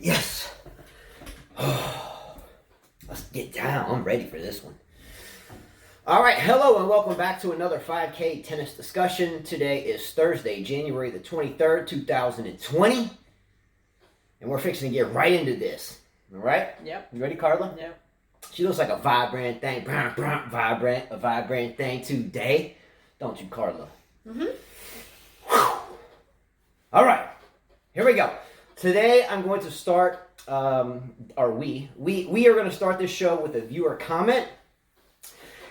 Yes. Let's get down. I'm ready for this one. All right. Hello and welcome back to another 5K tennis discussion. Today is Thursday, January the 23rd, 2020. And we're fixing to get right into this. All right? Yep. You ready, Carla? Yep. She looks like a vibrant thing. A vibrant thing today. Don't you, Carla? Mm-hmm. All right. Here we go. Today I'm going to start, we are going to start this show with a viewer comment.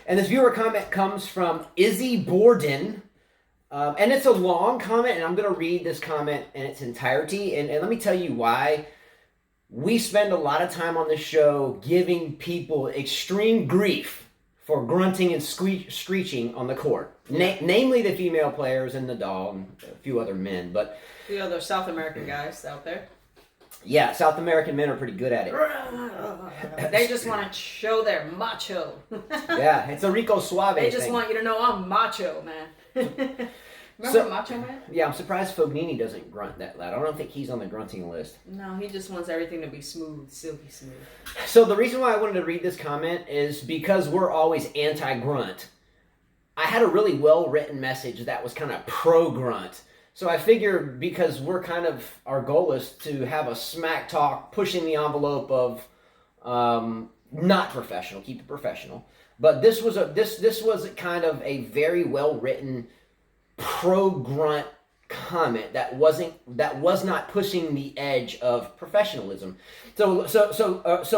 And this viewer comment comes from Izzy Borden. And it's a long comment, and I'm going to read this comment in its entirety. And let me tell you why. We spend a lot of time on this show giving people extreme grief for grunting and screeching on the court. Namely the female players and Nadal and a few other men. But the other South American guys out there. Yeah, South American men are pretty good at it. They just want to show their macho. Yeah, it's a Rico Suave They just thing. want you to know I'm macho, man. Remember Macho Man? Yeah, I'm surprised Fognini doesn't grunt that loud. I don't think he's on the grunting list. No, he just wants everything to be smooth, silky smooth. So the reason why I wanted to read this comment is because we're always anti-grunt. I had a really well-written message that was kind of pro-grunt. So I figured because we're kind of, our goal is to have a smack talk, pushing the envelope of not professional, keep it professional. But this was kind of a very well-written pro-grunt comment that was not pushing the edge of professionalism. So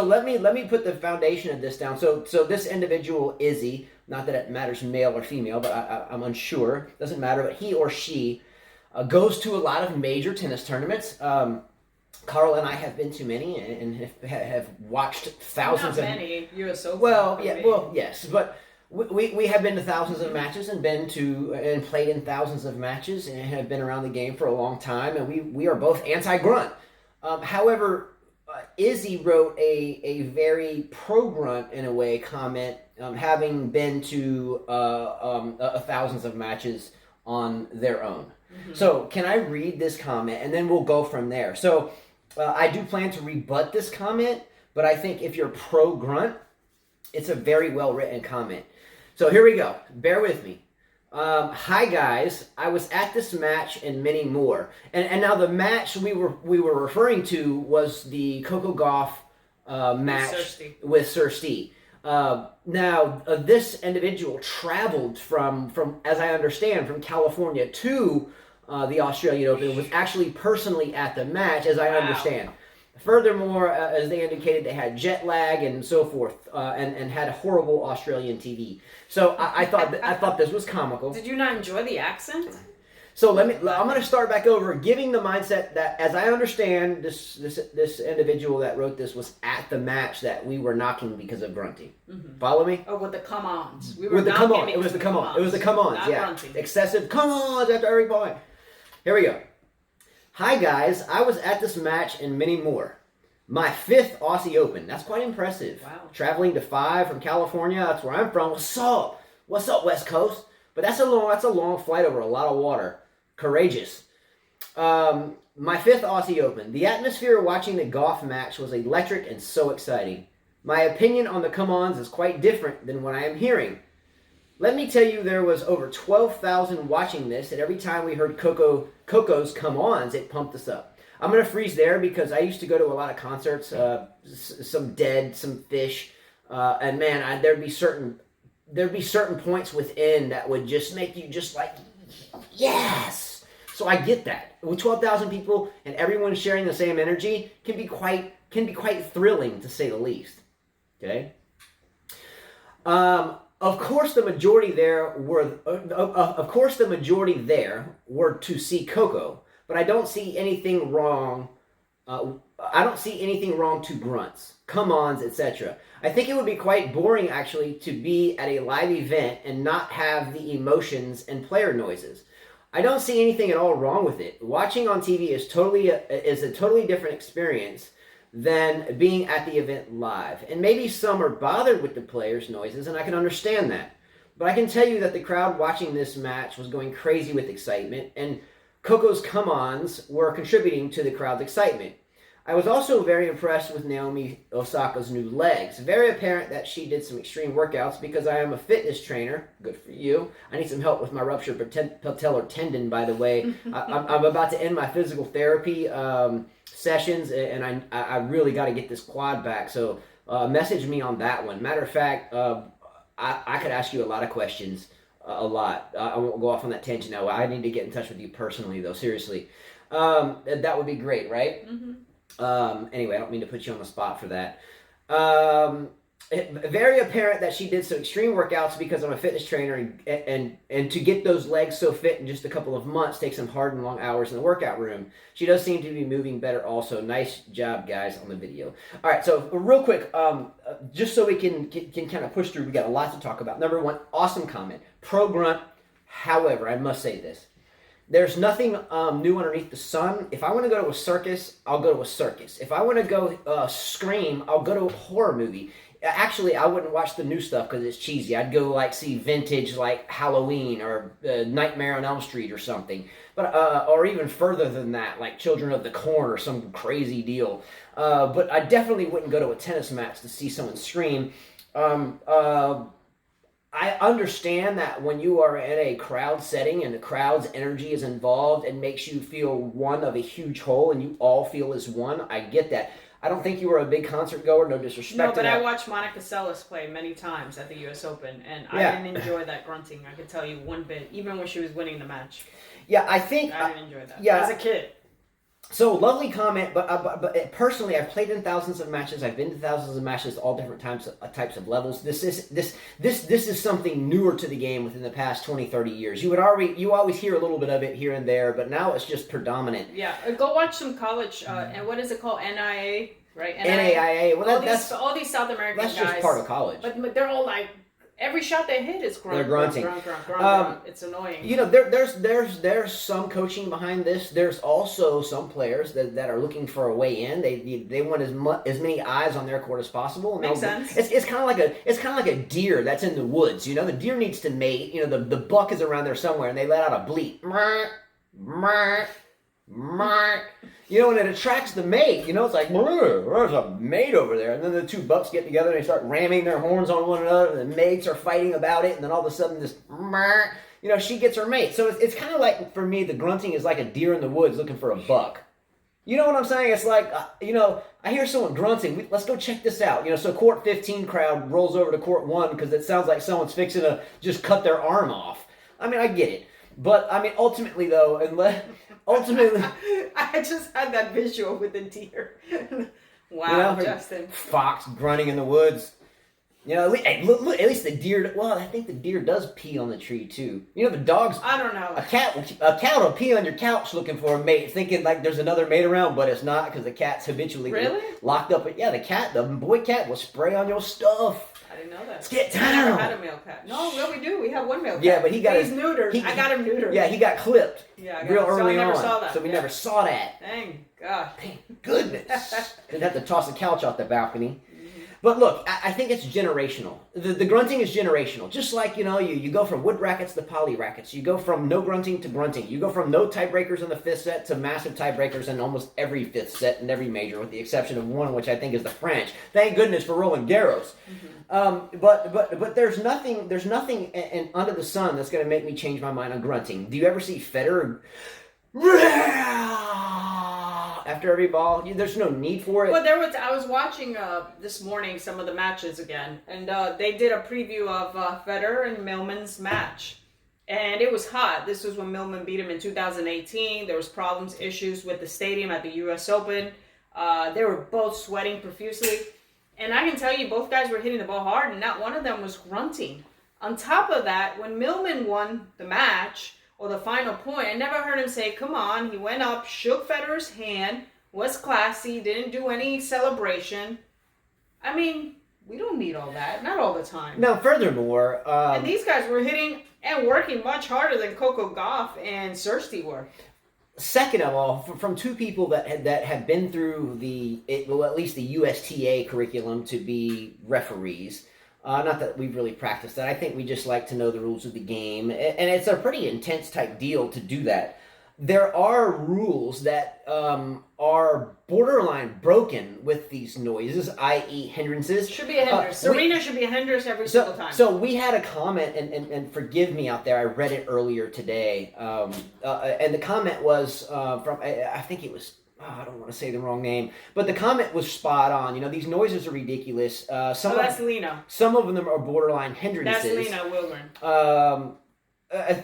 let me put the foundation of this down. So this individual, Izzy, not that it matters male or female, but I'm unsure, doesn't matter, but he or she goes to a lot of major tennis tournaments. Carl and I have been to many and have watched thousands Not many. US Open. Yes, but we have been to thousands of matches and played in thousands of matches and have been around the game for a long time, and we are both anti-grunt. However, Izzy wrote a very pro-grunt in a way comment, having been to thousands of matches on their own. Mm-hmm. So can I read this comment and then we'll go from there. So I do plan to rebut this comment, but I think if you're pro-grunt, it's a very well-written comment. So here we go. Bear with me. Hi guys, I was at this match and many more. And now the match we were referring to was the Coco Gauff match with Sirsti. Now this individual traveled from as I understand from California to the Australian Open. Was actually personally at the match, as I understand. Furthermore, as they indicated, they had jet lag and so forth, and had a horrible Australian TV. So I thought this was comical. Did you not enjoy the accent? So I'm going to start back over, giving the mindset that, as I understand, this individual that wrote this was at the match that we were knocking because of grunting. Mm-hmm. Follow me? Oh, with the come-ons. It was the come-ons. It was the come-ons. Yeah, grunting. Excessive come-ons after every point. Here we go. Hi guys, I was at this match and many more. My 5th Aussie Open. That's quite impressive. Wow. Traveling to 5 from California. That's where I'm from. What's up? What's up, West Coast? But that's a long flight over a lot of water. Courageous. My 5th Aussie Open. The atmosphere watching the golf match was electric and so exciting. My opinion on the come-ons is quite different than what I am hearing. Let me tell you, there was over 12,000 watching this, and every time we heard Coco's come-ons, it pumped us up. I'm going to freeze there because I used to go to a lot of concerts, some Dead, some Fish, and man, there'd be certain points within that would just make you just like, yes! So I get that. With 12,000 people and everyone sharing the same energy can be quite thrilling, to say the least. Okay? Of course, the majority there were to see Coco, but I don't see anything wrong. I don't see anything wrong to grunts, come-ons, etc. I think it would be quite boring, actually, to be at a live event and not have the emotions and player noises. I don't see anything at all wrong with it. Watching on TV is a totally different experience than being at the event live. And maybe some are bothered with the players' noises, and I can understand that. But I can tell you that the crowd watching this match was going crazy with excitement, and Coco's come-ons were contributing to the crowd's excitement. I was also very impressed with Naomi Osaka's new legs. Very apparent that she did some extreme workouts because I am a fitness trainer. Good for you. I need some help with my ruptured patellar tendon, by the way. I'm about to end my physical therapy sessions, and I really got to get this quad back. So message me on that one. Matter of fact, I could ask you a lot of questions. A lot. I won't go off on that tangent now. I need to get in touch with you personally, though. Seriously. That would be great, right? Mm-hmm. Anyway, I don't mean to put you on the spot for that. Very apparent that she did some extreme workouts because I'm a fitness trainer, and to get those legs so fit in just a couple of months takes some hard and long hours in the workout room. She does seem to be moving better also. Nice job, guys, on the video. All right, so real quick, just so we can kind of push through, we got a lot to talk about. Number one, awesome comment. Pro grunt. However, I must say this. There's nothing new underneath the sun. If I want to go to a circus, I'll go to a circus. If I want to go scream, I'll go to a horror movie. Actually, I wouldn't watch the new stuff because it's cheesy. I'd go see vintage like Halloween or Nightmare on Elm Street or something. But or even further than that, like Children of the Corn or some crazy deal. But I definitely wouldn't go to a tennis match to see someone scream. I understand that when you are in a crowd setting and the crowd's energy is involved and makes you feel one of a huge whole and you all feel as one. I get that. I don't think you were a big concert goer, no disrespect No, to but that. I watched Monica Seles play many times at the U.S. Open, and I didn't enjoy that grunting. I could tell you one bit, even when she was winning the match. Yeah, I think... I didn't enjoy that. Yeah, as a kid. So, lovely comment, but personally, I've played in thousands of matches. I've been to thousands of matches, all different types of levels. This is something newer to the game within the past 20, 30 years. You always hear a little bit of it here and there, but now it's just predominant. Yeah, go watch some college, and what is it called? NIA, right? NAIA. Well, all these South American guys. That's just part of college. But they're all like, every shot they hit is grunt. They're grunting. Grunt. It's annoying. You know, there's some coaching behind this. There's also some players that are looking for a way in. They want as many eyes on their court as possible. Makes sense. It's kind of like a deer that's in the woods. You know, the deer needs to mate. You know, the buck is around there somewhere, and they let out a bleat. You know, and it attracts the mate. You know, it's like, there's a mate over there. And then the two bucks get together and they start ramming their horns on one another. And the mates are fighting about it. And then all of a sudden, she gets her mate. So it's kind of like, for me, the grunting is like a deer in the woods looking for a buck. You know what I'm saying? It's like, I hear someone grunting. Let's go check this out. So court 15 crowd rolls over to court 1 because it sounds like someone's fixing to just cut their arm off. I mean, I get it. But, I mean, ultimately, though, I just had that visual with the deer. Wow, Justin. Fox grunting in the woods. Look, at least the deer. Well, I think the deer does pee on the tree too. The dogs. I don't know. A cat will pee on your couch looking for a mate, thinking like there's another mate around, but it's not because the cat's habitually locked up. Yeah, the boy cat will spray on your stuff. I didn't know that. Let's get down. I never had a male cat. No, we do. We have one male cat. Yeah, but he's neutered. I got him neutered. Yeah, he got clipped. Yeah, real early on. Saw that. So we never saw that. Thank God. Thank goodness. Didn't have to toss the couch off the balcony. But look, I think it's generational. The grunting is generational. Just like, you go from wood rackets to poly rackets. You go from no grunting to grunting. You go from no tiebreakers in the fifth set to massive tiebreakers in almost every fifth set in every major, with the exception of one, which I think is the French. Thank goodness for Roland Garros. But there's nothing under the sun that's going to make me change my mind on grunting. Do you ever see Federer after every ball? There's no need for it. Well, I was watching this morning some of the matches again, and they did a preview of Federer and Millman's match, and it was hot. This was when Millman beat him in 2018. There was issues with the stadium at the U.S. Open. They were both sweating profusely, and I can tell you both guys were hitting the ball hard, and not one of them was grunting. On top of that, when Millman won the match, or the final point, I never heard him say, come on. He went up, shook Federer's hand, was classy, didn't do any celebration. I mean, we don't need all that. Not all the time. Now, furthermore... and these guys were hitting and working much harder than Coco Gauff and Sursti were. Second of all, from two people that have been through at least the USTA curriculum to be referees... not that we've really practiced that. I think we just like to know the rules of the game. And it's a pretty intense type deal to do that. there are rules that are borderline broken with these noises, i.e. hindrances. Should be a hindrance. Serena should be a hindrance every single time. So we had a comment, and forgive me out there, I read it earlier today, and the comment was from, I think it was, I don't want to say the wrong name, but the comment was spot on. You know, these noises are ridiculous. That's Lena. Some of them are borderline hindrances. That's Lena Wilgren.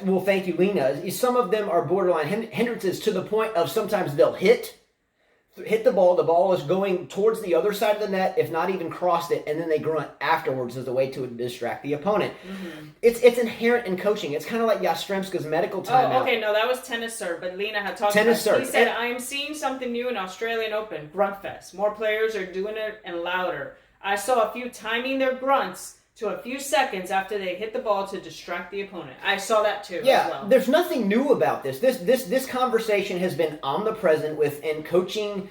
Well, thank you, Lena. Some of them are borderline hindrances to the point of sometimes they'll hit the ball. The ball is going towards the other side of the net, if not even crossed it, and then they grunt afterwards as a way to distract the opponent. Mm-hmm. It's inherent in coaching. It's kind of like Yastremska's medical timeout. Oh, okay, no, that was tennis serve, but Lena had talked tennis about it. Serve. He said, I am seeing something new in Australian Open, grunt fest. More players are doing it and louder. I saw a few timing their grunts to a few seconds after they hit the ball to distract the opponent. I saw that too. Yeah, as well. There's nothing new about this. This conversation has been omnipresent within coaching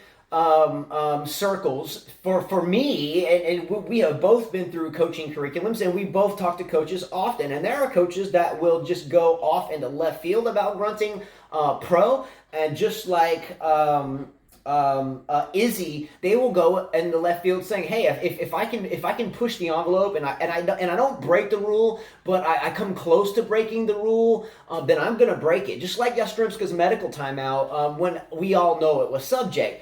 circles for me, and we have both been through coaching curriculums, and we both talk to coaches often. And there are coaches that will just go off into left field about grunting pro, and just like Izzy, they will go in the left field saying, "Hey, if I can push the envelope and I don't break the rule, but I come close to breaking the rule, then I'm gonna break it." Just like Yastremska's medical timeout, when we all know it was subject.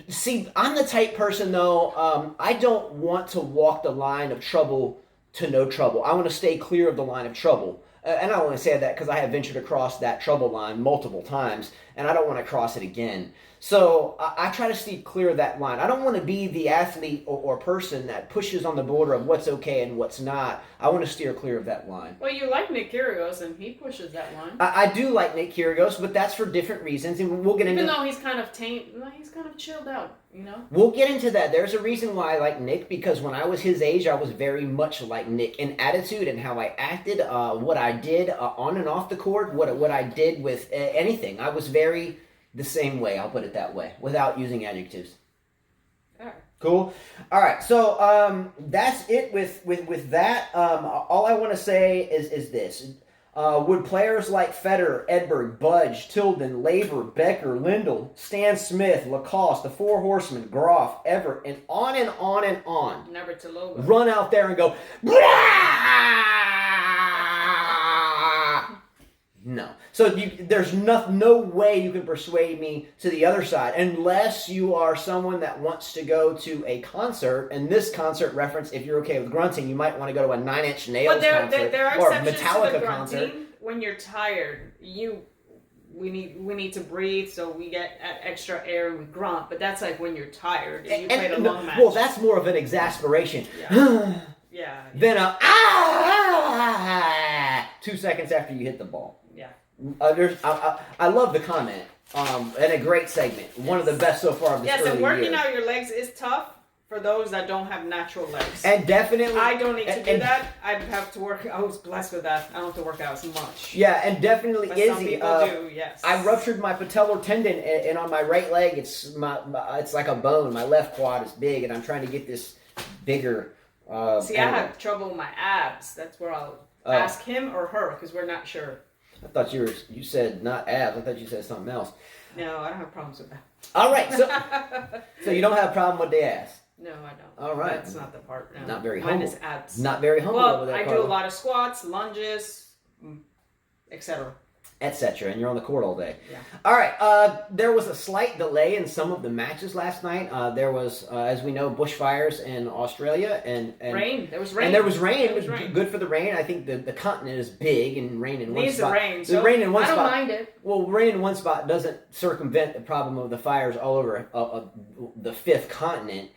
See, I'm the type person though. I don't want to walk the line of trouble to no trouble. I want to stay clear of the line of trouble. And I only say that because I have ventured across that trouble line multiple times, and I don't want to cross it again. So I try to stay clear of that line. I don't want to be the athlete or person that pushes on the border of what's okay and what's not. I want to steer clear of that line. Well, you like Nick Kyrgios, and he pushes that line. I do like Nick Kyrgios, but that's for different reasons, and we'll get into. Even though he's kind of tame, he's kind of chilled out, you know. We'll get into that. There's a reason why I like Nick, because when I was his age, I was very much like Nick in attitude and how I acted, what I did on and off the court, what I did with anything. I was very the same way. I'll put it that way, without using adjectives. All right. Cool. All right. So that's it with that. All I want to say is this. Would players like Federer, Edberg, Budge, Tilden, Laver, Becker, Lindell, Stan Smith, Lacoste, the Four Horsemen, Groff, Everett, and on and on and on, never to logo, run out there and go, "Brah!" No. So there's no way you can persuade me to the other side unless you are someone that wants to go to a concert. And this concert reference, if you're okay with grunting, you might want to go to a Nine Inch Nails concert there are or a exceptions Metallica to the concert. grunting. When you're tired, we need to breathe, so we get extra air and we grunt. But that's like when you're tired and you played a long match. Well, that's more of an exasperation. Yeah. Yeah. Then 2 seconds after you hit the ball. Yeah. I love the comment, and a great segment. One of the best so far of this early and working year. out your legs is tough for those that don't have natural legs. And definitely, I don't need to do that. I have to work. I was blessed with that. I don't have to work out as much. Yeah, and definitely, But Izzy. some people do. Yes. I ruptured my patellar tendon, and on my right leg, it's like a bone. My left quad is big, and I'm trying to get this bigger. I have trouble with my abs. That's where I'll ask him or her because we're not sure. I thought you said not abs. I thought you said something else. No, I don't have problems with that. All right, so you don't have a problem with the ass. No, I don't. All right, that's not the part. No. Not very Mine humble. is abs. Not very humble. Well, over there, I Carla. do a lot of squats, lunges, etc. Etc. And you're on the court all day. Yeah. All right. There was a slight delay in some of the matches last night. There was, as we know, bushfires in Australia and rain. There was rain. And there was rain. It was rain. Good for the rain. I think the continent is big, and rain in one Needs spot. the rain. The rain in one spot. I don't mind it. Well, rain in one spot doesn't circumvent the problem of the fires all over the fifth continent.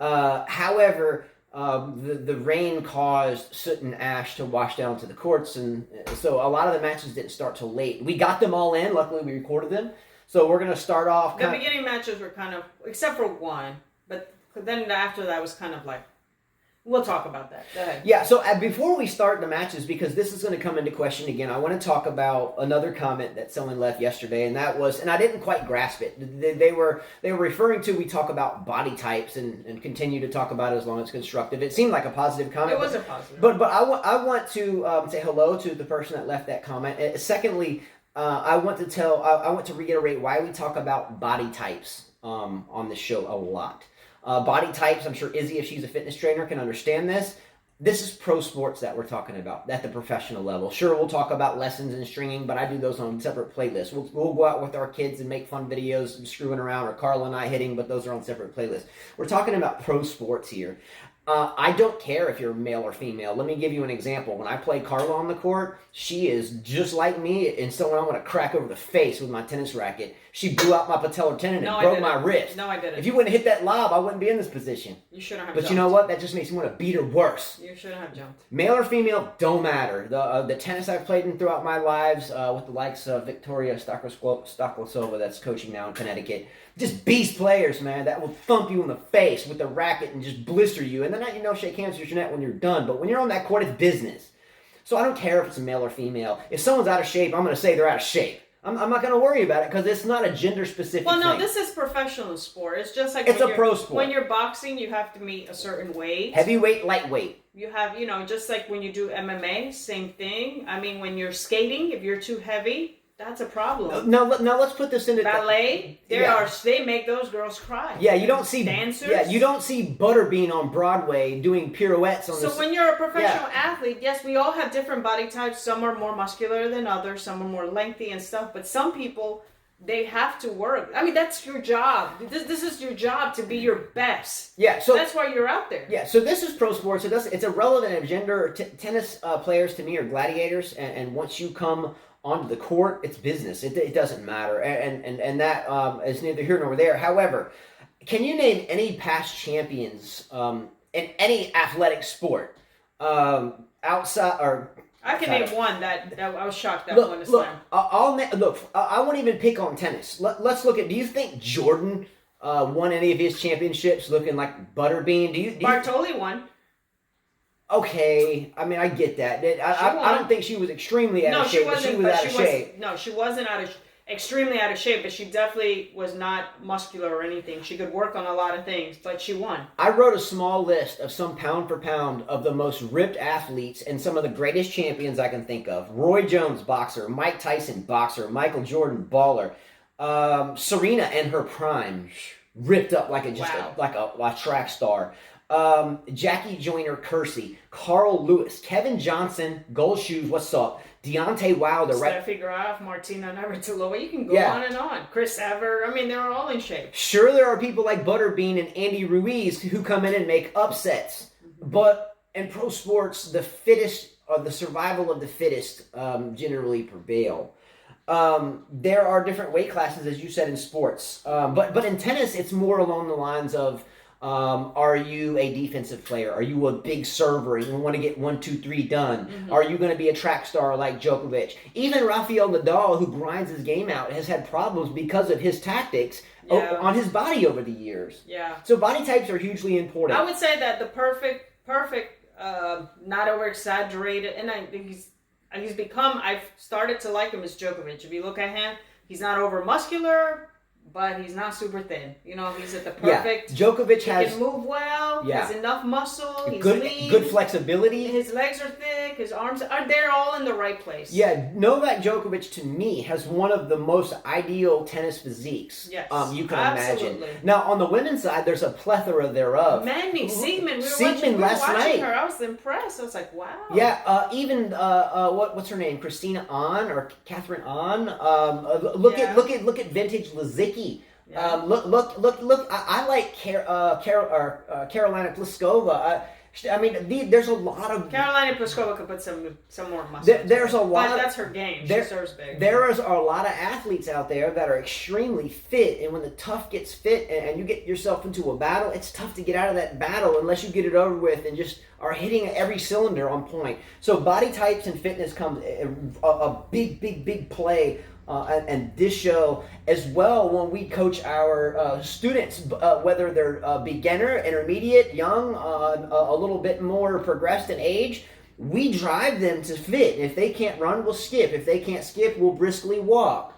Mm-hmm. However, the rain caused soot and ash to wash down to the courts, and so a lot of the matches didn't start till late. We got them all in. Luckily, we recorded them. So we're going to start off. The beginning matches were kind of, except for one, but then after that was kind of like, we'll talk about that. Go ahead. Yeah, so before we start the matches, because this is going to come into question again, I want to talk about another comment that someone left yesterday, and that was, and I didn't quite grasp it. They were referring to, we talk about body types and continue to talk about it as long as it's constructive. It seemed like a positive comment. It was a positive. But I want to say hello to the person that left that comment. Secondly, I want to reiterate why we talk about body types on this show a lot. Body types, I'm sure Izzy, if she's a fitness trainer, can understand this. This is pro sports that we're talking about at the professional level. Sure, we'll talk about lessons and stringing, but I do those on separate playlists. We'll go out with our kids and make fun videos screwing around, or Carla and I hitting, but those are on separate playlists. We're talking about pro sports here. I don't care if you're male or female. Let me give you an example. When I play Carla on the court, she is just like me, and someone I'm going to crack over the face with my tennis racket. She blew out my patellar tendon and broke my wrist. No, I didn't. If you wouldn't hit that lob, I wouldn't be in this position. You shouldn't have But jumped. you know what? That just makes me want to beat her worse. You shouldn't have jumped. Male or female, don't matter. The tennis I've played in throughout my lives, with the likes of Victoria Stoklosova, that's coaching now in Connecticut, just beast players, man, that will thump you in the face with the racket and just blister you. And then, shake hands with your net when you're done. But when you're on that court, it's business. So I don't care if it's a male or female. If someone's out of shape, I'm going to say they're out of shape. I'm not going to worry about it because it's not a gender-specific thing. Well, no, this is professional sport. It's just like it's a pro sport. When you're boxing, you have to meet a certain weight. Heavyweight, lightweight. You have, just like when you do MMA, same thing. I mean, when you're skating, if you're too heavy, that's a problem. Now let's put this into ballet. They make those girls cry. Yeah, you don't see dancers. Yeah, you don't see Butterbean on Broadway doing pirouettes on. So when you're a professional athlete, yes, we all have different body types. Some are more muscular than others. Some are more lengthy and stuff. But some people, they have to work. I mean, that's your job. This is your job to be your best. Yeah, so that's why you're out there. Yeah, so this is pro sports. It's irrelevant of gender. Tennis players to me are gladiators, and once you come onto the court, it's business. It doesn't matter, and that is neither here nor there. However, can you name any past champions in any athletic sport outside or? I can name one that I was shocked that won the slam. I won't even pick on tennis. Let's look at. Do you think Jordan won any of his championships looking like Butterbean? Bartoli won. Okay, I mean, I get that. I don't think she was extremely out of shape, but she was out of shape. No, she wasn't extremely out of shape, but she definitely was not muscular or anything. She could work on a lot of things, but she won. I wrote a small list of some pound for pound of the most ripped athletes and some of the greatest champions I can think of. Roy Jones, boxer. Mike Tyson, boxer. Michael Jordan, baller. Serena in her prime, ripped up like a track star. Jackie Joyner Kersey, Carl Lewis, Kevin Johnson, Gold Shoes, what's up? Deontay Wilder, right? Steffi Graf, Martina Navratilova, you can go on and on. Chris Evert, I mean, they were all in shape. Sure, there are people like Butterbean and Andy Ruiz who come in and make upsets, but in pro sports, the fittest, or the survival of the fittest, generally prevail. There are different weight classes, as you said, in sports, but in tennis, it's more along the lines of, are you a defensive player? Are you a big server and you want to get 1, 2, 3 done? Mm-hmm. Are you going to be a track star like Djokovic? Even Rafael Nadal, who grinds his game out, has had problems because of his tactics on his body over the years. Yeah. So body types are hugely important. I would say that the perfect, not over exaggerated, and I think he's become. I've started to like him as Djokovic. If you look at him, he's not over muscular, but he's not super thin. He's at the perfect. Yeah. Djokovic he can move well. Yeah. Has enough muscle. He's lean. Good flexibility. His legs are thick. His arms they're all in the right place. Yeah, Novak Djokovic to me has one of the most ideal tennis physiques you can imagine. Now on the women's side, there's a plethora thereof. Mandy Siegman. We were watching her. I was impressed. I was like, wow. Yeah, even what's her name? Christina Ahn or Catherine Ahn. Look at vintage Lazicki. Yeah. Look! I like Carolina Pliskova. There's a lot of Carolina Pliskova could put some more muscle. There's a lot. But that's her game. She serves big. There is a lot of athletes out there that are extremely fit, and when the tough gets fit, and you get yourself into a battle, it's tough to get out of that battle unless you get it over with and just are hitting every cylinder on point. So body types and fitness comes a big play. And this show as well when we coach our students, whether they're beginner, intermediate, young, a little bit more progressed in age, we drive them to fit. If they can't run, we'll skip. If they can't skip, we'll briskly walk.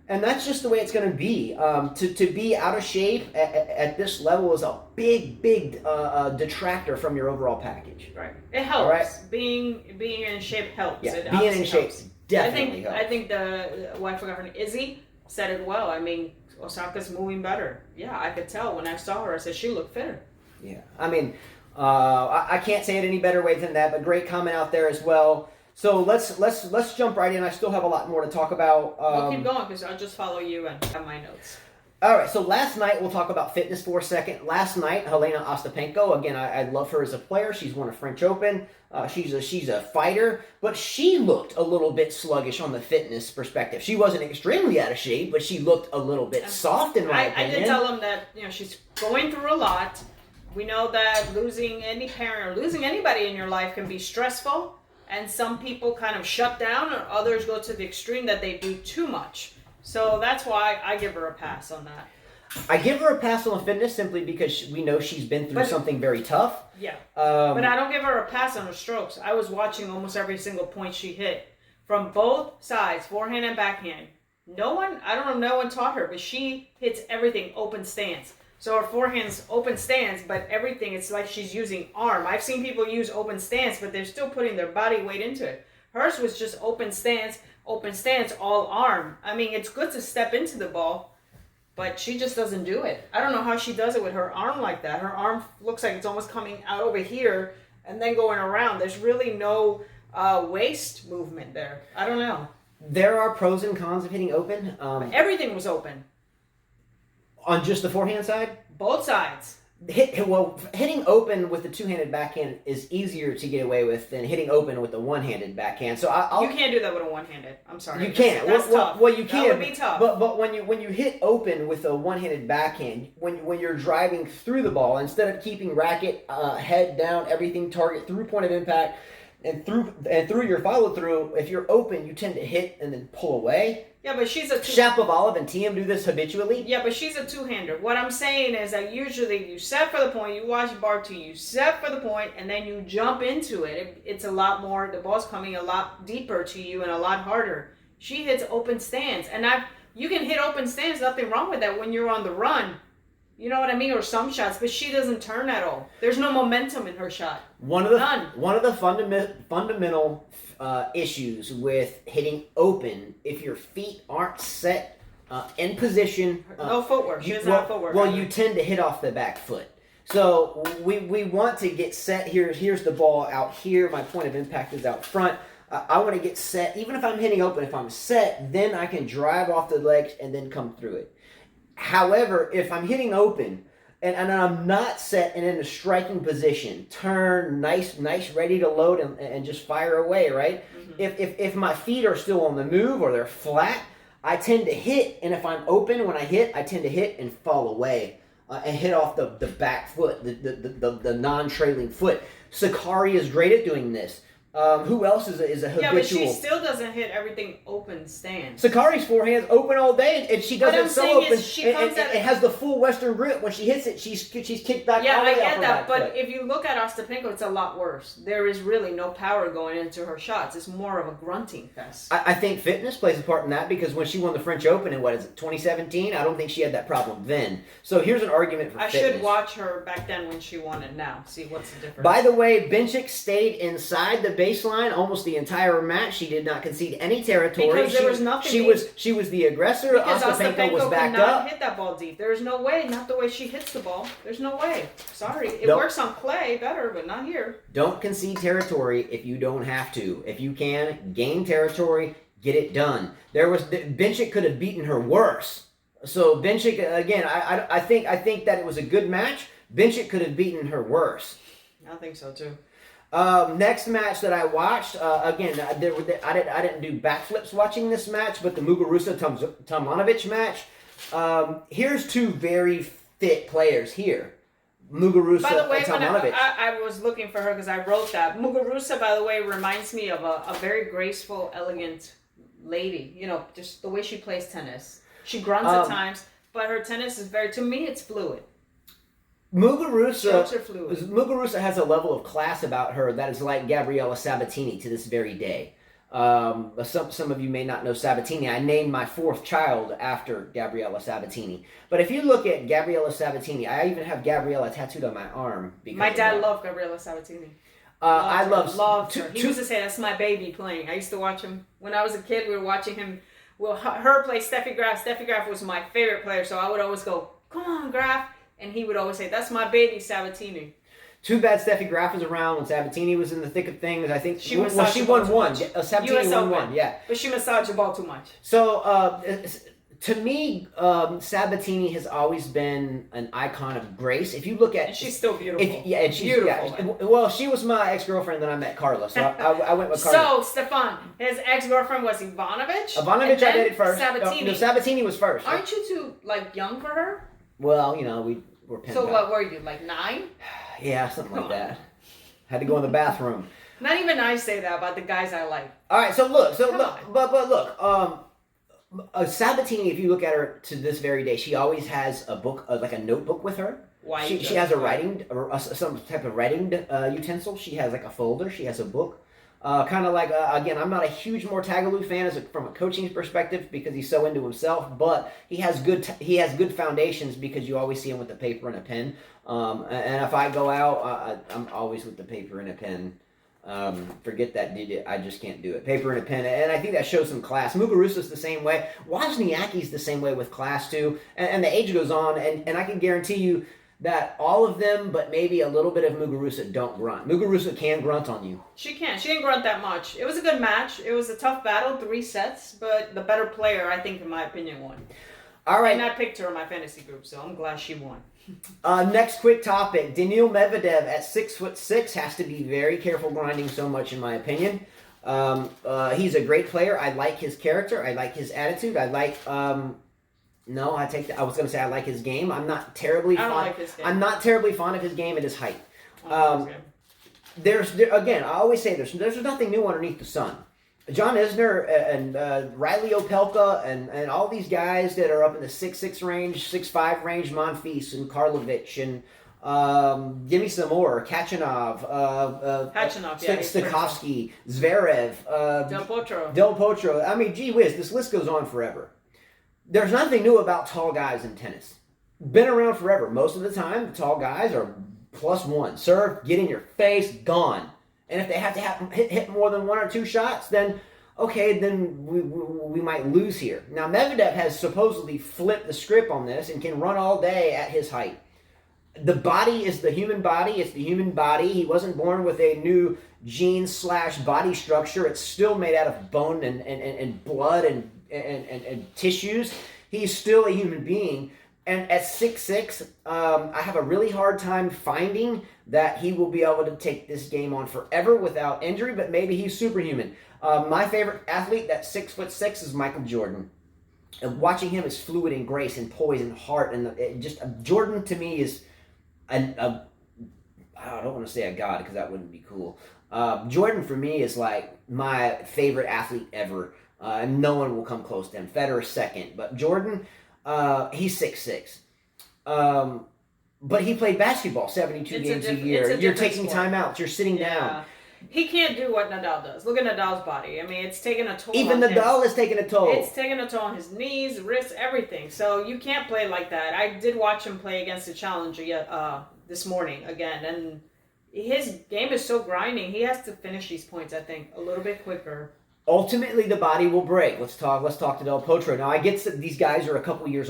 And that's just the way it's going to be. To be out of shape at this level is a big detractor from your overall package. Right. It helps. Right? Being in shape helps. Yeah, being in shape definitely helps. I think I forgot her name, Izzy said it well. I mean, Osaka's moving better. Yeah, I could tell when I saw her. I said she looked fitter. Yeah, I mean, I can't say it any better way than that. But great comment out there as well. So let's jump right in. I still have a lot more to talk about. We'll keep going because I'll just follow you and have my notes. All right, so last night, we'll talk about fitness for a second. Last night, Helena Ostapenko, again, I love her as a player. She's won a French Open. She's a fighter, but she looked a little bit sluggish on the fitness perspective. She wasn't extremely out of shape, but she looked a little bit soft in my opinion. I did tell them that she's going through a lot. We know that losing any parent or losing anybody in your life can be stressful, and some people kind of shut down, or others go to the extreme that they do too much. So that's why I give her a pass on that. I give her a pass on fitness simply because we know she's been through something very tough. Yeah. But I don't give her a pass on her strokes. I was watching almost every single point she hit from both sides, forehand and backhand. No one taught her, but she hits everything open stance. So her forehand's open stance, but everything, it's like she's using arm. I've seen people use open stance, but they're still putting their body weight into it. Hers was just open stance, all arm. I mean, it's good to step into the ball, but she just doesn't do it. I don't know how she does it with her arm like that. Her arm looks like it's almost coming out over here and then going around. There's really no waist movement there. I don't know. There are pros and cons of hitting open. Everything was open. On just the forehand side? Both sides. Hitting open with the two-handed backhand is easier to get away with than hitting open with the one-handed backhand. So you can't do that with a one-handed. I'm sorry. You can't. That's tough. Well, you can. That would be tough. But when you hit open with a one-handed backhand, when you're driving through the ball, instead of keeping racket, head down, everything target through point of impact, and through your follow-through, if you're open, you tend to hit and then pull away. Yeah, but she's a Shapovalov and Thiem do this habitually. Yeah, but she's a two-hander. What I'm saying is that usually you set for the point, you watch bar two, you set for the point, and then you jump into it. It's a lot more, the ball's coming a lot deeper to you and a lot harder. She hits open stance, and you can hit open stance, nothing wrong with that when you're on the run. You know what I mean? Or some shots, but she doesn't turn at all. There's no momentum in her shot. One of the fundamental issues with hitting open, if your feet aren't set in position, no footwork. She doesn't have footwork. Well, you tend to hit off the back foot. So we want to get set. Here's the ball out here. My point of impact is out front. I want to get set. Even if I'm hitting open, if I'm set, then I can drive off the legs and then come through it. However, if I'm hitting open and I'm not set and in a striking position, turn, nice, ready to load and just fire away, right? Mm-hmm. If my feet are still on the move or they're flat, I tend to hit, and if I'm open when I hit, I tend to hit and fall away and hit off the back foot, the non-trailing foot. Sakari is great at doing this. Who else is a habitual? Yeah, but she still doesn't hit everything open stance. Sakari's forehand's open all day, and she does it so open. It has the full Western grip. When she hits it, she's kicked back. Yeah, all the way I get off her that, back but foot. if you look at Ostapenko, it's a lot worse. There is really no power going into her shots. It's more of a grunting fest. I think fitness plays a part in that because when she won the French Open in 2017, I don't think she had that problem then. So here's an argument for fitness. I should watch her back then when she won it now. See what's the difference. By the way, Bencic stayed inside the baseline almost the entire match. She did not concede any territory. Because there was nothing. She was the aggressor. Because Ostapenko was backed cannot up. hit that ball deep. There's no way. Not the way she hits the ball. There's no way. Sorry. It Nope. works on clay better, but not here. Don't concede territory if you don't have to. If you can gain territory, get it done. Bencic could have beaten her worse. So Bencic again, I think that it was a good match. Bencic could have beaten her worse. I think so too. Next match that I watched, again, I didn't do backflips watching this match, but the Muguruza-Tomljanovic match. Here's two very fit players here. Muguruza By the way, and Tomljanovic. I was looking for her because I wrote that. Muguruza, by the way, reminds me of a very graceful, elegant lady. You know, just the way she plays tennis. She grunts at times, but her tennis is to me, it's fluid. Muguruza has a level of class about her that is like Gabriella Sabatini to this very day. Some of you may not know Sabatini. I named my fourth child after Gabriella Sabatini. But if you look at Gabriella Sabatini, I even have Gabriella tattooed on my arm. My dad loved Gabriella Sabatini. I loved her. He used to say, "That's my baby playing." I used to watch him when I was a kid. We were watching him. Well, her play Steffi Graf. Steffi Graf was my favorite player, so I would always go, "Come on, Graf," and he would always say, "That's my baby, Sabatini." Too bad Steffi Graf was around when Sabatini was in the thick of things. I think she won one. Sabatini won one, yeah. But she massaged the ball too much. So, to me, Sabatini has always been an icon of grace. If you look at... And she's still beautiful. And she's beautiful. Yeah, well, she was my ex-girlfriend. Then I met Carla, so I went with Carla. So, Stefan, his ex-girlfriend was Ivanovic? Ivanovic I dated first. Sabatini. No, Sabatini was first. Aren't you too, young for her? Well, we were penned So out. what were you, 9? Yeah, something like that. Had to go in the bathroom. Not even I say that about the guys I like. All right, look, Sabatini, if you look at her to this very day, she always has a book, like a notebook with her. Why? She has a writing, or some type of writing utensil. She has like a folder. She has a book. Kind of like, again, I'm not a huge Mortagalou fan from a coaching perspective because he's so into himself, but he has good foundations because you always see him with the paper and a pen. And if I go out, I'm always with the paper and a pen. Forget that, I just can't do it. Paper and a pen, and I think that shows some class. Muguruza's the same way. Wozniacki's the same way with class too, and the age goes on, and I can guarantee you that all of them, but maybe a little bit of Muguruza don't grunt. Muguruza can grunt on you. She can. She didn't grunt that much. It was a good match. It was a tough battle, 3 sets, but the better player, I think, in my opinion, won. All right. And I picked her in my fantasy group, so I'm glad she won. Next quick topic. Daniil Medvedev at 6'6" has to be very careful grinding so much, in my opinion. He's a great player. I like his character. I like his attitude. I like... No, I take that. I was going to say I like his game. I'm not terribly fond. Like his game. I'm not terribly fond of his game at his height. Again, I always say there's nothing new underneath the sun. John Isner and Riley Opelka and all these guys that are up in the 6'6" range, 6'5" range, Monfils and Karlovic and give me some more. Kachanov, Stakhovsky, Zverev, Del Potro. I mean, gee whiz, this list goes on forever. There's nothing new about tall guys in tennis. Been around forever. Most of the time, the tall guys are +1. Serve, get in your face, gone. And if they have to hit more than 1 or 2 shots, then okay, then we might lose here. Now, Medvedev has supposedly flipped the script on this and can run all day at his height. The body is the human body. It's the human body. He wasn't born with a new gene/body structure. It's still made out of bone and blood and tissues. He's still a human being. And at 6'6", I have a really hard time finding that he will be able to take this game on forever without injury, but maybe he's superhuman. My favorite athlete that's 6'6" is Michael Jordan. And watching him is fluid and grace and poise and heart. And Jordan to me is, I don't want to say a god because that wouldn't be cool. Jordan for me is like my favorite athlete ever. And no one will come close to him. Federer second. But Jordan, he's 6'6". But he played basketball 72 games a year. You're taking timeouts. You're sitting down. He can't do what Nadal does. Look at Nadal's body. I mean, it's taking a toll Even on Nadal him. is taking a toll. It's taking a toll on his knees, wrists, everything. So you can't play like that. I did watch him play against the Challenger this morning again. And his game is so grinding. He has to finish these points, I think, a little bit quicker. Ultimately, the body will break. Let's talk to Del Potro. Now, I get that these guys are a couple inches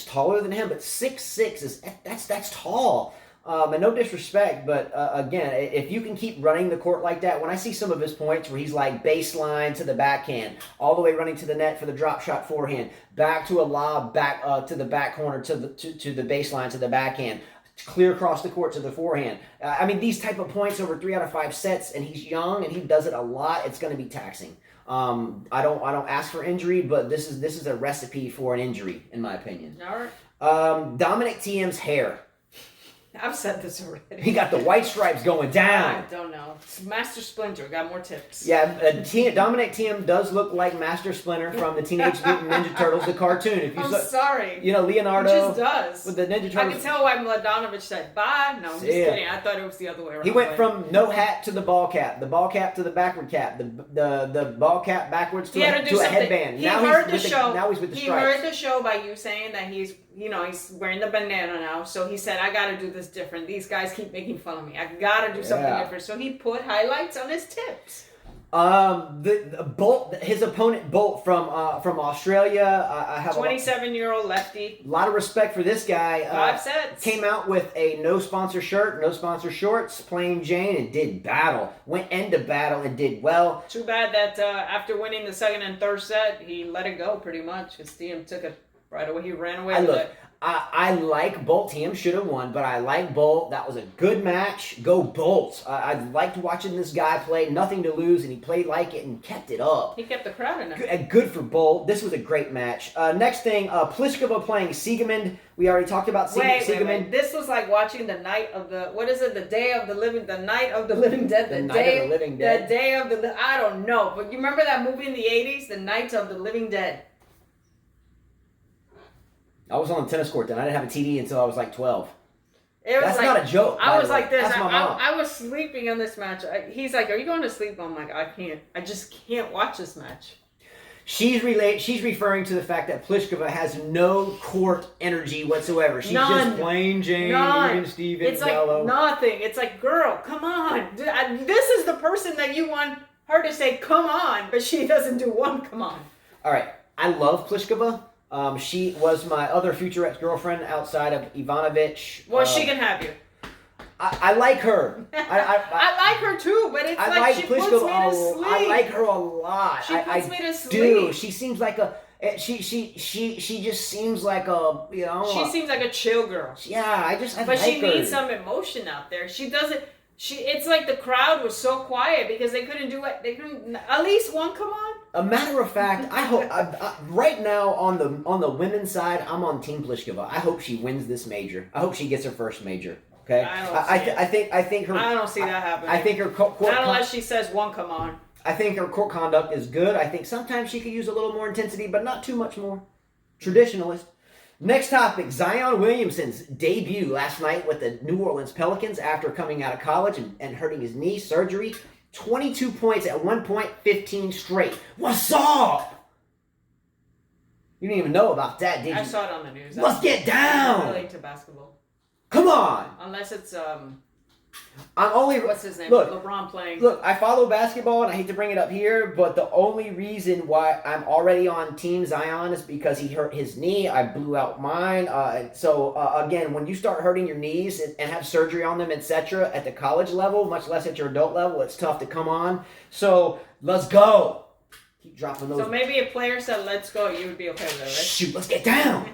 taller than him, but 6'6" that's tall. And no disrespect, but again, if you can keep running the court like that, when I see some of his points where he's like baseline to the backhand, all the way running to the net for the drop shot forehand, back to a lob, back to the back corner to the baseline to the backhand, clear across the court to the forehand. I mean, these type of points over 3 out of 5 sets, and he's young and he does it a lot. It's going to be taxing. I don't ask for injury, but this is a recipe for an injury, in my opinion. All right. Dominic Thiem's hair. I've said this already. He got the white stripes going down. I don't know. Master Splinter. Got more tips. Yeah, Dominic Thiem does look like Master Splinter from the Teenage Mutant Ninja Turtles, the cartoon. If you sorry. You know, Leonardo. He just does. With the Ninja Turtles. I can tell why Mladenovic said bye. No, I'm just kidding. I thought it was the other way around. He went from no hat to the ball cap to the backward cap, the ball cap backwards to a headband. He heard the show. Now he's with the stripes. He heard the show by you saying that he's he's wearing the bandana now. So he said, I got to do this different. These guys keep making fun of me. I got to do something different. So he put highlights on his tips. The Bolt, his opponent Bolt from Australia. I have 27-year-old lefty. A lot of respect for this guy. 5 sets. Came out with a no sponsor shirt, no sponsor shorts, plain Jane, and did battle. Went into battle and did well. Too bad that after winning the second and third set, he let it go pretty much. Because Thiem took it right away. He ran away with it. I like Bolt. Thiem should have won, but I like Bolt. That was a good match. Go Bolts. I liked watching this guy play. Nothing to lose, and he played like it and kept it up. He kept the crowd in it. Good for Bolt. This was a great match. Next thing, Pliskova playing Siegemund. We already talked about Siegemund. Wait. This was like watching the night of the, what is it? The day of the living, the night of the living dead. The night of the living dead. The day of the, I don't know. But you remember that movie in the 80s? The Night of the Living Dead. I was on the tennis court then. I didn't have a TV until I was like 12. That's not a joke. I was like this. That's my mom. I was sleeping on this match. He's like, "Are you going to sleep?" I'm like, "I can't. I just can't watch this match." She's referring to the fact that Pliskova has no court energy whatsoever. She's just plain Jane, even Steven. It's like nothing. It's like, girl, come on. This is the person that you want her to say, "Come on," but she doesn't do one. Come on. All right. I love Pliskova. She was my other future ex-girlfriend outside of Ivanovic. Well, she can have you. I like her. I like her too, but it's like she puts me to sleep. I like her a lot. She puts me to sleep. Do. She seems like a. She just seems like a, you know. She seems like a chill girl. Yeah, I but like she her. needs some emotion out there. She doesn't. It's like the crowd was so quiet because they couldn't do it. They couldn't. At least one, come on. A matter of fact, I hope right now on the women's side, I'm on Team Pliskova. I hope she wins this major. I hope she gets her first major. Okay, I think her. I don't see that happening. I think her court. Not unless she says one, come on. I think her court conduct is good. I think sometimes she could use a little more intensity, but not too much more. Traditionalist. Next topic, Zion Williamson's debut last night with the New Orleans Pelicans after coming out of college and hurting his knee, surgery. 22 points at 1 point, 15 straight. What's up? You didn't even know about that, did you? I saw it on the news. Let's get down. I'm related to basketball. Come on. Unless it's I'm only. What's his name? Look, LeBron playing. Look, I follow basketball, and I hate to bring it up here, but the only reason why I'm already on Team Zion is because he hurt his knee. I blew out mine. Again, when you start hurting your knees and have surgery on them, etc., at the college level, much less at your adult level, it's tough to come on. So let's go. Keep dropping those. So maybe if players said "let's go," you would be okay with it, right? Shoot, let's get down.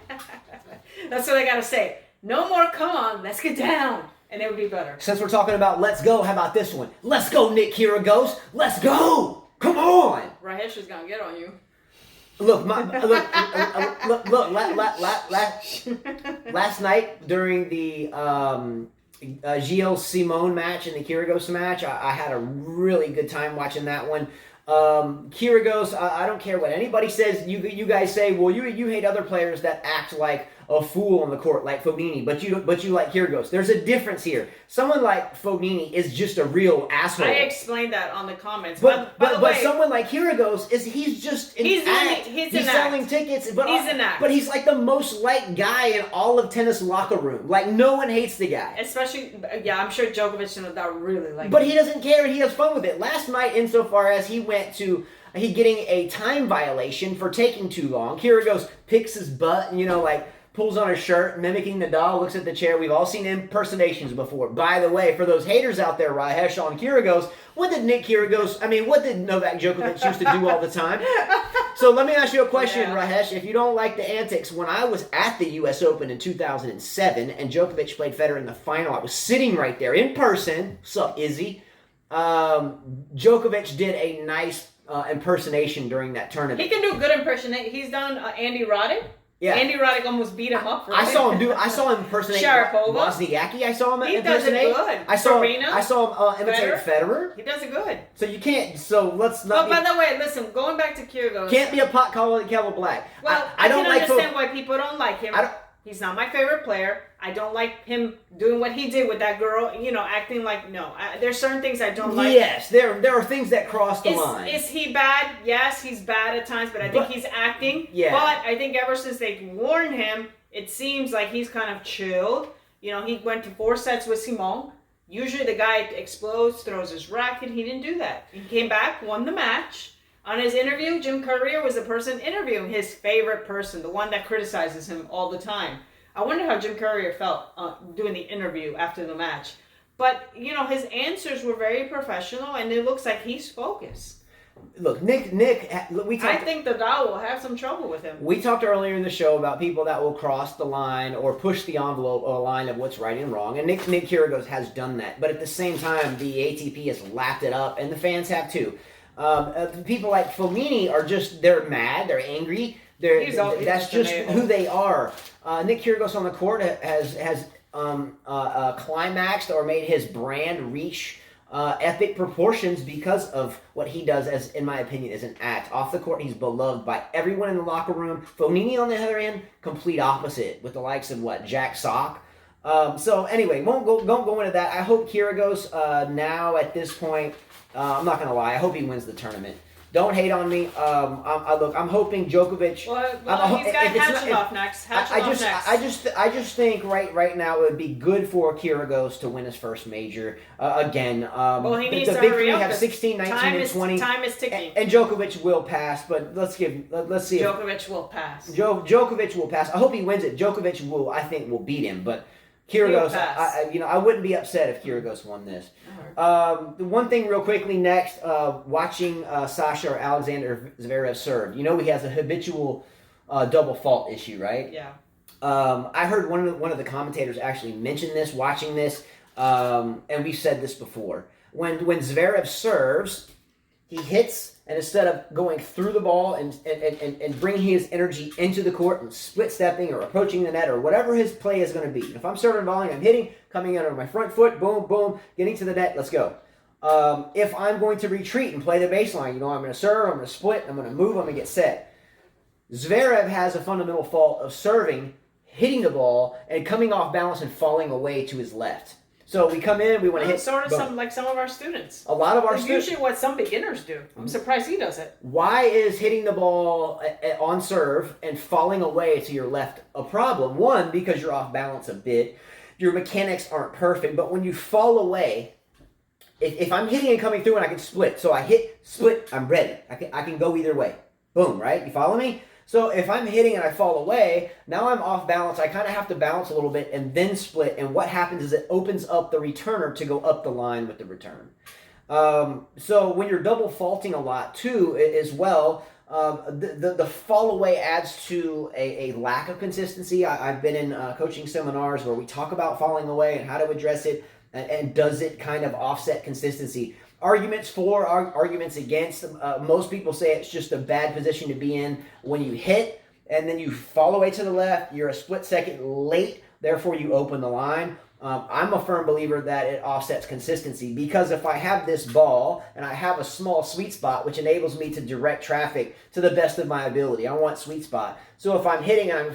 That's what I gotta say. No more. Come on, let's get down. And it would be better. Since we're talking about let's go, how about this one? Let's go, Nick Kyrgios. Let's go. Come on. Rahesh is going to get on you. Look, last night during the Gilles Simon match and the Kyrgios match, I had a really good time watching that one. Kyrgios, I don't care what anybody says. You guys say, well, you hate other players that act like a fool on the court, like Fognini, but you like Kyrgios. There's a difference here. Someone like Fognini is just a real asshole. I explained that on the comments. But someone like Kyrgios he's just an act. He's selling tickets, but he's an act. But he's like the most liked guy in all of tennis locker room. Like no one hates the guy. Especially, I'm sure Djokovic and Nadal really like. But he doesn't care and he has fun with it. Last night, insofar as he getting a time violation for taking too long. Kyrgios picks his butt and pulls on his shirt, mimicking Nadal, looks at the chair. We've all seen impersonations before. By the way, for those haters out there, Rahesh on Kyrgios, what did Novak Djokovic used to do all the time? So let me ask you a question, Rahesh. If you don't like the antics, when I was at the U.S. Open in 2007 and Djokovic played Federer in the final, I was sitting right there in person. What's up, Izzy? Djokovic did a nice impersonation during that tournament. He can do good impersonation. He's done Andy Roddick. Yeah. Andy Roddick almost beat him up. Right? I saw him impersonate Sharapova. Wozniacki. I saw him he impersonate. He does it good. I saw him imitate Federer. He does it good. So you can't. So let's not. But by the way, listen. Going back to Kyrgios. Can't be a pot calling the kettle black. Well, I don't understand why people don't like him. He's not my favorite player. I don't like him doing what he did with that girl, acting like, no. There's certain things I don't like. Yes, there are things that cross the line. Is he bad? Yes, he's bad at times, but I think he's acting. Yeah. But I think ever since they warned him, it seems like he's kind of chilled. He went to 4 sets with Simone. Usually the guy explodes, throws his racket. He didn't do that. He came back, won the match. On his interview, Jim Courier was the person interviewing his favorite person, the one that criticizes him all the time. I wonder how Jim Courier felt doing the interview after the match. But, his answers were very professional, and it looks like he's focused. Look, Nick, I think Nadal will have some trouble with him. We talked earlier in the show about people that will cross the line or push the envelope or a line of what's right and wrong, and Nick Kyrgios has done that. But at the same time, the ATP has lapped it up, and the fans have too. People like Fognini are they're mad, they're angry. That's just who they are. Nick Kyrgios on the court has climaxed or made his brand reach epic proportions because of what he does, as in my opinion, is an act. Off the court, he's beloved by everyone in the locker room. Fognini, on the other end, complete opposite, with the likes of Jack Sock. So anyway, don't go into that. I hope Kyrgios now at this point. I'm not gonna lie. I hope he wins the tournament. Don't hate on me. I'm hoping Djokovic. Well, he's got Hachelov next. I just think right now it would be good for Kyrgios to win his first major again. He needs the to big hurry three up. have 16, 19, and 20. Time is ticking. And Djokovic will pass, but let's see. Djokovic will pass. Djokovic will pass. I hope he wins it. Djokovic will beat him, but Kyrgios, I wouldn't be upset if Kyrgios won this. The one thing real quickly next, watching Sasha or Alexander Zverev serve. He has a habitual double fault issue, right? Yeah. I heard one of the commentators actually mention this, watching this, and we've said this before. When Zverev serves, he hits, and instead of going through the ball and bringing his energy into the court and split stepping or approaching the net or whatever his play is going to be. And if I'm serving volley, I'm hitting, coming under my front foot, boom, boom, getting to the net, let's go. If I'm going to retreat and play the baseline, I'm going to serve, I'm going to split, I'm going to move, I'm going to get set. Zverev has a fundamental fault of serving, hitting the ball, and coming off balance and falling away to his left. So we come in, we want to hit. Sort of some of our students. A lot of our students. Usually what some beginners do. I'm surprised he does it. Why is hitting the ball on serve and falling away to your left a problem? One, because you're off balance a bit. Your mechanics aren't perfect. But when you fall away, if I'm hitting and coming through and I can split. So I hit, split, I'm ready. I can go either way. Boom, right? You follow me? So if I'm hitting and I fall away, now I'm off balance. I kind of have to balance a little bit and then split. And what happens is it opens up the returner to go up the line with the return. So when you're double faulting a lot too, as well, the fall away adds to a lack of consistency. I've been in coaching seminars where we talk about falling away and how to address it, and does it kind of offset consistency. Arguments for, arguments against. Most people say it's just a bad position to be in when you hit and then you fall away to the left. You're a split second late, therefore you open the line. I'm a firm believer that it offsets consistency, because if I have this ball and I have a small sweet spot, which enables me to direct traffic to the best of my ability. I want sweet spot. So if I'm hitting and I'm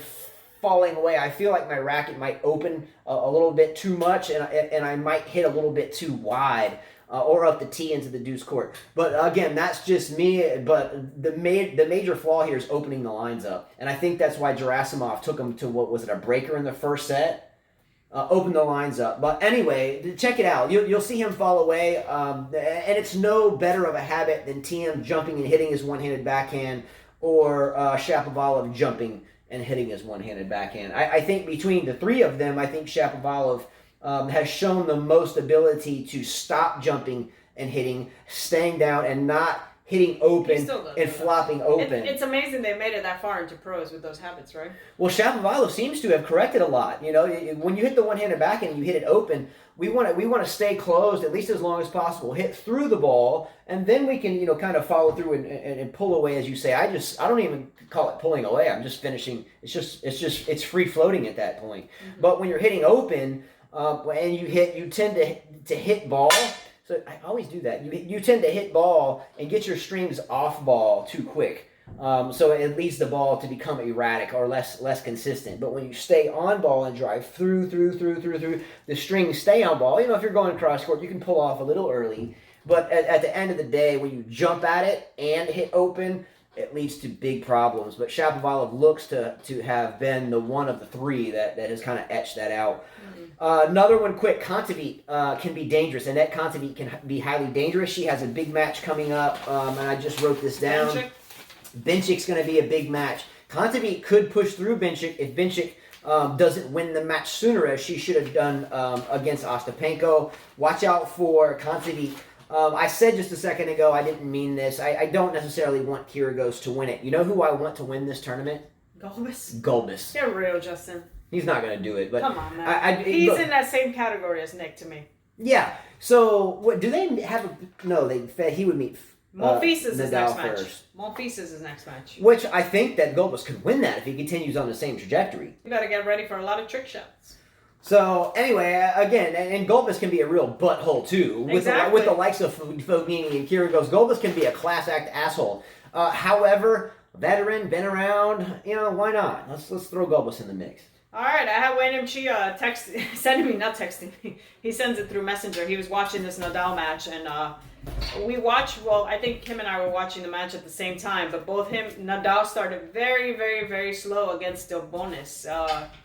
falling away, I feel like my racket might open a little bit too much, and I might hit a little bit too wide. Or up the tee into the deuce court. But again, that's just me. But the major flaw here is opening the lines up. And I think that's why Gerasimov took him to, a breaker in the first set? Open the lines up. But anyway, check it out. You'll see him fall away. And it's no better of a habit than Thiem jumping and hitting his one-handed backhand, or Shapovalov jumping and hitting his one-handed backhand. I think between the three of them, I think Shapovalov has shown the most ability to stop jumping and hitting, staying down, and not hitting open and flopping open. It's amazing they made it that far into pros with those habits, right? Well, Shapovalov seems to have corrected a lot. When you hit the one-handed backhand and you hit it open, we want to stay closed at least as long as possible, hit through the ball, and then we can kind of follow through and pull away, as you say. I don't even call it pulling away. I'm just finishing. It's free floating at that point. Mm-hmm. But when you're hitting open. And you tend to hit ball. So I always do that. You tend to hit ball and get your strings off ball too quick. So it leads the ball to become erratic or less consistent. But when you stay on ball and drive through, the strings stay on ball. If you're going cross court, you can pull off a little early. But at the end of the day, when you jump at it and hit open, it leads to big problems. But Shapovalov looks to have been the one of the three that has kind of etched that out. Another one quick, Kontaveit can be dangerous. Annette Kontaveit can be highly dangerous. She has a big match coming up, and I just wrote this down. Benchik's going to be a big match. Kontaveit could push through Benchik if Benchik doesn't win the match sooner, as she should have done against Ostapenko. Watch out for Kontaveit. I said just a second ago, I didn't mean this. I don't necessarily want Kyrgios to win it. You know who I want to win this tournament? Gulbis. They're real, Justin. He's not going to do it. But come on, man. He's in that same category as Nick to me. Yeah. So, what do they have? He would meet Monfils is his next match. First. Monfils is his next match. Which I think that Gulbis could win that if he continues on the same trajectory. You got to get ready for a lot of trick shots. So, anyway, again, and Gulbis can be a real butthole, too. With the likes of Fognini and Kyrgios, Gulbis can be a class act asshole. However, veteran, been around, why not? Let's throw Gulbis in the mix. All right, I have William Chia texting me. He sends it through Messenger. He was watching this Nadal match, and I think him and I were watching the match at the same time, but Nadal started very, very, very slow against Delbonis.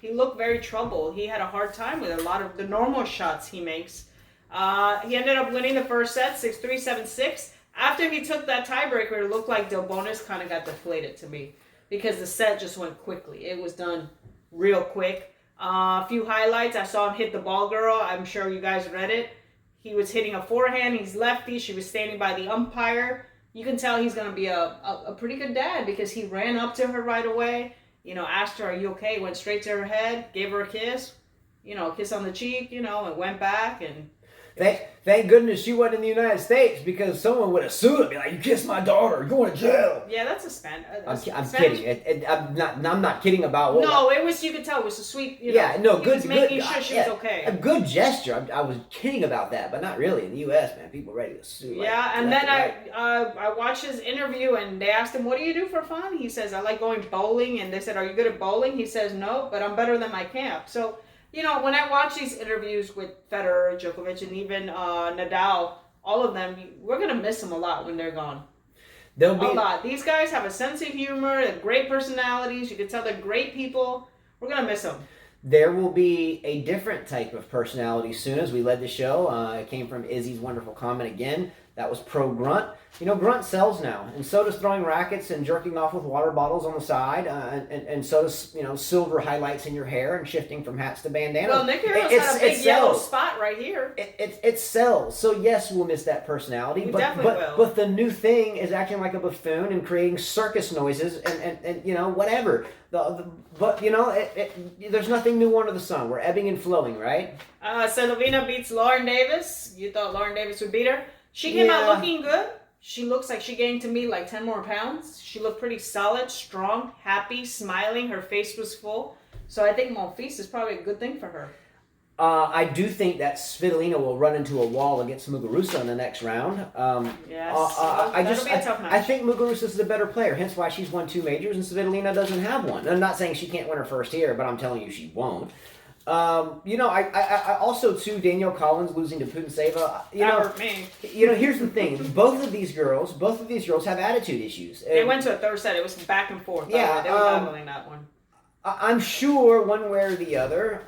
He looked very troubled. He had a hard time with a lot of the normal shots he makes. He ended up winning the first set, 6-3, 7-6. After he took that tiebreaker, it looked like Delbonis kind of got deflated to me because the set just went quickly. It was done real quick. A few highlights. I saw him hit the ball girl. I'm sure you guys read it. He was hitting a forehand. He's lefty. She was standing by the umpire. You can tell he's going to be a pretty good dad because he ran up to her right away. Asked her, "Are you okay?" Went straight to her head, gave her a kiss. A kiss on the cheek, and went back and... Thank goodness she wasn't in the United States because someone would have sued and be like, "You kissed my daughter, you're going to jail." Yeah, that's a Spanish. I'm kidding. I'm not kidding about what. No, it was. You could tell it was a sweet. Good. Making sure she was okay. A good gesture. I was kidding about that, but not really. In the U.S., man, people ready to sue. And then I watched his interview and they asked him, "What do you do for fun?" He says, "I like going bowling." And they said, "Are you good at bowling?" He says, "No, but I'm better than my camp." So. When I watch these interviews with Federer, Djokovic, and even Nadal, all of them, we're going to miss them a lot when they're gone. A lot. These guys have a sense of humor, they have great personalities. You can tell they're great people. We're going to miss them. There will be a different type of personality soon as we led the show. It came from Izzy's wonderful comment again. That was pro Grunt. Grunt sells now, and so does throwing rackets and jerking off with water bottles on the side, and so does silver highlights in your hair and shifting from hats to bandanas. Well, Nick Kyrgios had a big yellow spot right here. It sells. So yes, we'll miss that personality. We definitely will. But the new thing is acting like a buffoon and creating circus noises and whatever. There's nothing new under the sun. We're ebbing and flowing, right? Servina beats Lauren Davis. You thought Lauren Davis would beat her? She came out looking good. She looks like she gained to me like 10 more pounds. She looked pretty solid, strong, happy, smiling. Her face was full. So I think Monfils is probably a good thing for her. I do think that Svitolina will run into a wall against Muguruza in the next round. Yes. That'll be a tough match. I think Muguruza is the better player, hence why she's won 2 majors and Svitolina doesn't have one. I'm not saying she can't win her first here, but I'm telling you she won't. I also too, Danielle Collins losing to Putintseva. Here's the thing: both of these girls have attitude issues. They went to a third set. It was back and forth. Yeah, they were battling that one. I'm sure one way or the other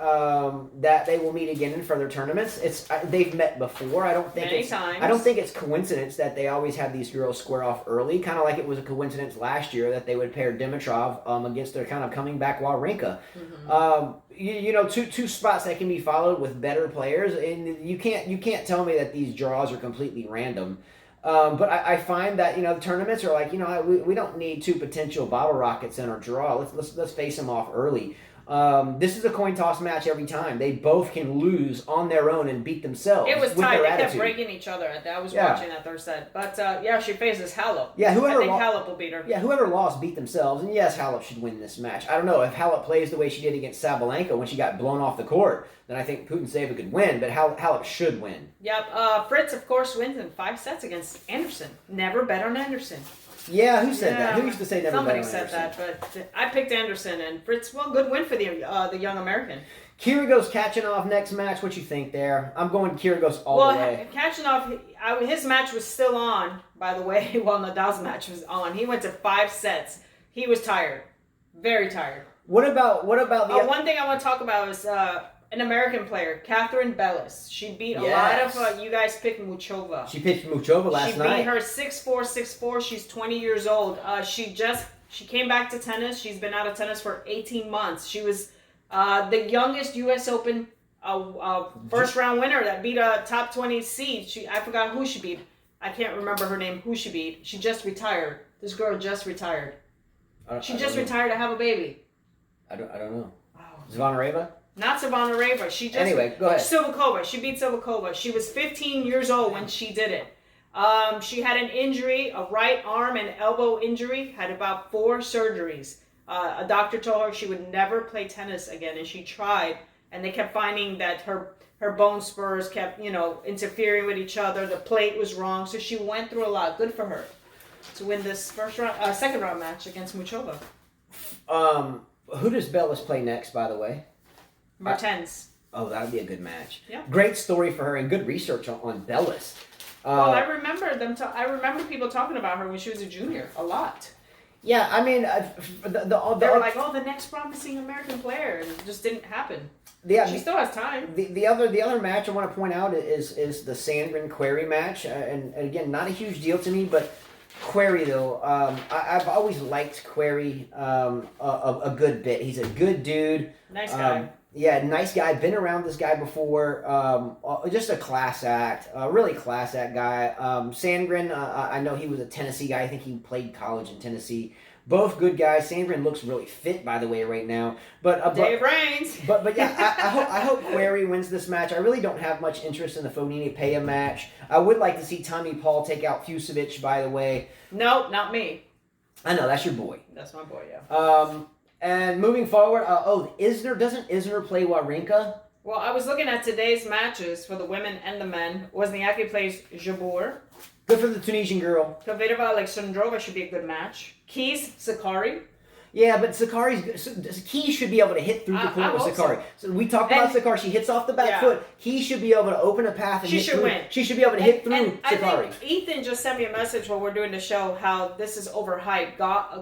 that they will meet again in further tournaments. They've met before. I don't think it's coincidence that they always have these girls square off early. Kind of like it was a coincidence last year that they would pair Dimitrov against their kind of coming back Wawrinka. Mm-hmm. Two spots that can be followed with better players, and you can't tell me that these draws are completely random. But I find that the tournaments are like we don't need 2 potential bottle rockets in our draw. Let's face them off early. This is a coin toss match every time. They both can lose on their own and beat themselves. It was with tight. their They attitude. kept breaking each other. I was watching that third set. But she faces Halep. Yeah, I think Halep will beat her. Yeah, whoever lost beat themselves. And yes, Halep should win this match. I don't know if Halep plays the way she did against Sabalenka when she got blown off the court. Then I think Putintseva could win, but Halep should win. Yep. Fritz, of course, wins in 5 sets against Anderson. Never bet on Anderson. Yeah, who said that? Who used to say never Somebody bet on said Anderson? that, but I picked Anderson, and Fritz, well, good win for the young American. Kyrgios catching off next match. What you think there? I'm going Kyrgios all the way. Catching off, his match was still on, by the way, while Nadal's match was on. He went to 5 sets. He was tired. Very tired. What about the one thing I want to talk about is an American player, Catherine Bellis. She beat a lot of you guys picked Muchova. She pitched Muchova last night. She beat her 6-4, 6-4. She's 20 years old. She came back to tennis. She's been out of tennis for 18 months. She was the youngest U.S. Open first round winner that beat a top 20 seed. I forgot who she beat. I can't remember her name. Who she beat? She just retired. This girl just retired. She just retired to have a baby. I don't know. Zvonareva? Not Savannareva. Anyway, go ahead. Silvakova. She beat Silvakova. She was 15 years old when she did it. She had an injury, a right arm and elbow injury, had about 4 surgeries. A doctor told her she would never play tennis again, and she tried, and they kept finding that her bone spurs kept, interfering with each other. The plate was wrong, so she went through a lot. Good for her to win this second round match against Muchova. Who does Bellis play next, by the way? Mertens. Oh, that would be a good match. Yeah. Great story for her and good research on Bellis. Well, I remember I remember people talking about her when she was a junior a lot. Yeah, I mean, they were like, "Oh, the next promising American player," and it just didn't happen. Yeah, she still has time. The other match I want to point out is the Sandgren Querrey match, and again, not a huge deal to me, but Querrey though, I've always liked Querrey a good bit. He's a good dude. Nice guy. Yeah, nice guy. Been around this guy before. Just a class act. Really class act guy. Sandgren, I know he was a Tennessee guy. I think he played college in Tennessee. Both good guys. Sandgren looks really fit, by the way, right now. Day of brains. But yeah, I hope Querrey wins this match. I really don't have much interest in the Fognini Peja match. I would like to see Tommy Paul take out Fucevich, by the way. No, not me. I know, that's your boy. That's my boy, yeah. And moving forward, doesn't Isner play Wawrinka? Well, I was looking at today's matches for the women and the men. Wozniacki plays Jabeur. Good for the Tunisian girl. Kvitova Alexandrova should be a good match. Keys Sakari. Yeah, but Keys should be able to hit through the court with Sakari. So we talked about Sakari. She hits off the back foot. He should be able to open a path and hit through. Win. She should be able to hit through Sakari. I think Ethan just sent me a message while we're doing the show how this is overhyped.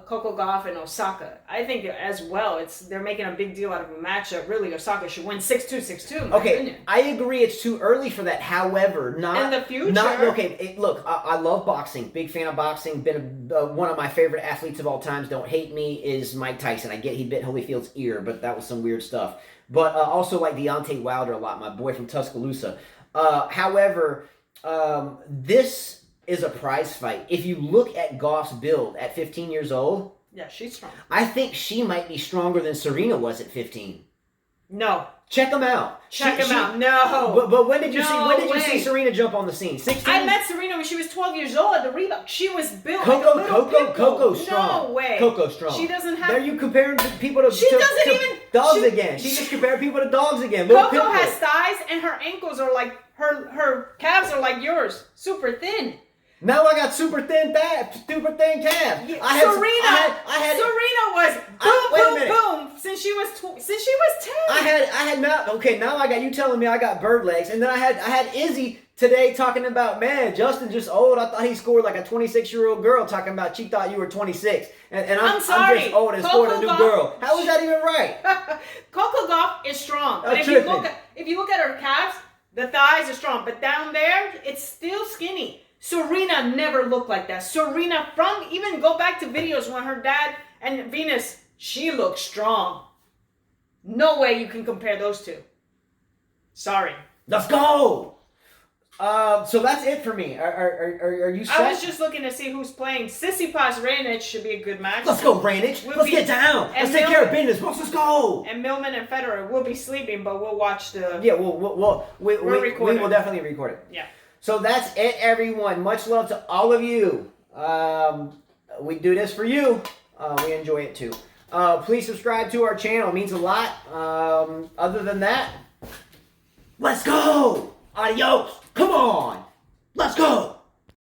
Coco Gauff and Osaka. I think as well. They're making a big deal out of a match that really Osaka should win 6-2, 6-2. Okay, I agree. It's too early for that. However, in the future. Look, I love boxing. Big fan of boxing. Been one of my favorite athletes of all times. Don't hate me. Is Mike Tyson. I get he bit Holyfield's ear, but that was some weird stuff. But also like Deontay Wilder a lot, my boy from Tuscaloosa. However, this is a prize fight. If you look at Goff's build at 15 years old, yeah, she's strong. I think she might be stronger than Serena was at 15. No. Check them out. Check them out. No. But when did you see Serena jump on the scene? 16? I met Serena when she was 12 years old at the Reebok. She was built Coco strong. No way. Coco strong. She doesn't have. There you comparing people to dogs again. She just compared people to dogs again. Coco has thighs and her ankles are like her calves are like yours, super thin. Now I got super thin calf. Serena was boom since she was 10. Now I got you telling me I got bird legs, and then I had Izzy today talking about, man, Justin just old. I thought he scored like a 26-year-old girl talking about she thought you were 26, and I'm sorry, I'm just old and scored a new girl. How is that even right? Coco Gauff is strong, but if you look at her calves, the thighs are strong, but down there it's still skinny. Serena never looked like that. Serena, even go back to videos when her dad and Venus, she looked strong. No way you can compare those two. Sorry. Let's go. So that's it for me. Are you set? I was just looking to see who's playing. Tsitsipas Raonic should be a good match. Let's go, Raonic. Let's get down. Let's take care of business. Let's go. And Millman and Federer will be sleeping, but we'll watch the. Yeah, we will definitely record it. Yeah. So that's it, everyone. Much love to all of you. We do this for you. We enjoy it too. Please subscribe to our channel. It means a lot. Other than that, let's go. Adios. Come on. Let's go.